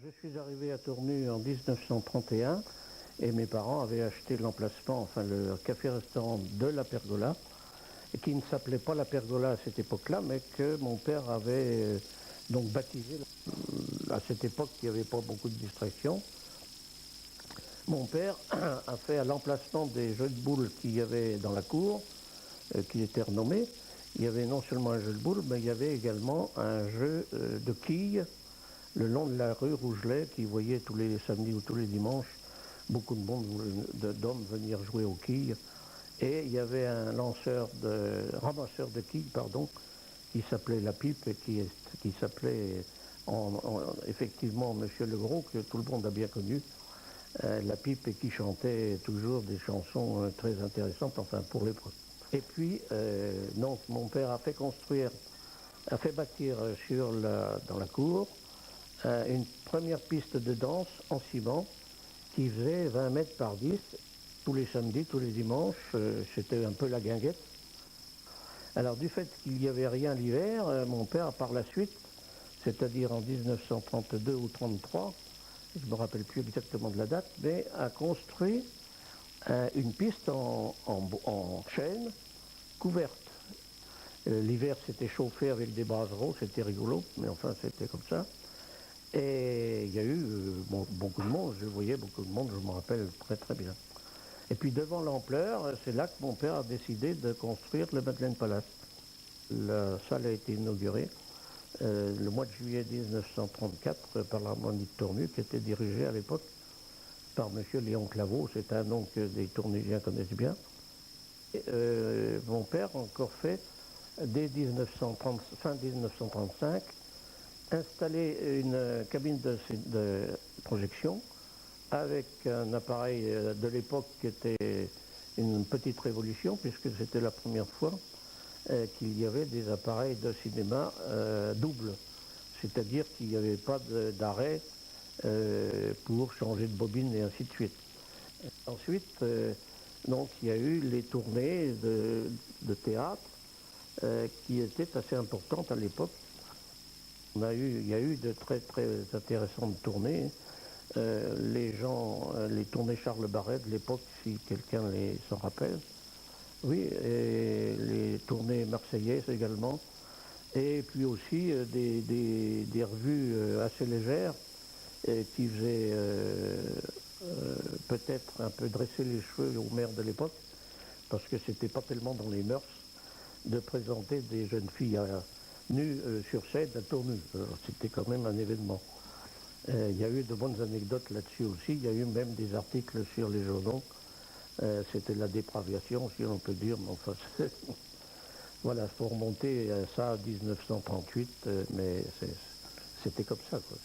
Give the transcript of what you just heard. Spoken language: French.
Je suis arrivé à Tournu en 1931 et mes parents avaient acheté l'emplacement, enfin le café-restaurant de la Pergola, qui ne s'appelait pas la Pergola à cette époque-là, mais que mon père avait donc baptisé. À cette époque, il n'y avait pas beaucoup de distractions. Mon père a fait à l'emplacement des jeux de boules qu'il y avait dans la cour, qui étaient renommés. Il y avait non seulement un jeu de boules, mais il y avait également un jeu de quilles le long de la rue Rougelet, qui voyait tous les samedis ou tous les dimanches beaucoup de monde, d'hommes venir jouer aux quilles. Et il y avait un ramasseur de quilles, pardon, qui s'appelait La Pipe et qui s'appelait effectivement Monsieur Le Gros, que tout le monde a bien connu, La Pipe, et qui chantait toujours des chansons très intéressantes, enfin pour l'époque. Et puis, donc, mon père a fait bâtir dans la cour une première piste de danse en ciment qui faisait 20 mètres par 10 tous les samedis, tous les dimanches. C'était un peu la guinguette. Alors du fait qu'il n'y avait rien l'hiver, mon père par la suite, c'est-à-dire en 1932 ou 1933, je ne me rappelle plus exactement de la date, mais a construit une piste en chêne couverte. L'hiver c'était chauffé avec des brasseros, c'était rigolo, mais enfin c'était comme ça. Et il y a eu beaucoup de monde, je voyais beaucoup de monde, je me rappelle très très bien. Et puis devant l'ampleur, c'est là que mon père a décidé de construire le Madeleine Palace. La salle a été inaugurée le mois de juillet 1934 par l'harmonie de Tournu, qui était dirigée à l'époque par M. Léon Claveau, c'est un nom que des Tournusiens connaissent bien. Et, mon père a encore fait, dès fin 1935, installer une cabine de projection avec un appareil de l'époque qui était une petite révolution, puisque c'était la première fois qu'il y avait des appareils de cinéma doubles, c'est-à-dire qu'il n'y avait pas d'arrêt pour changer de bobine et ainsi de suite. Ensuite, donc, il y a eu les tournées de théâtre qui étaient assez importantes à l'époque. Il y a eu de très très intéressantes tournées. Les tournées Charles Barret de l'époque, si quelqu'un s'en rappelle. Oui, et les tournées marseillaises également. Et puis aussi des revues assez légères qui faisaient peut-être un peu dresser les cheveux aux mères de l'époque, parce que c'était pas tellement dans les mœurs de présenter des jeunes filles nues sur scène à Tournu. C'était quand même un événement. Il y a eu de bonnes anecdotes là-dessus aussi. Il y a eu même des articles sur les journaux. C'était la dépravation, si on peut dire. Mais enfin, voilà, il faut remonter ça à 1938, mais c'était comme ça, quoi.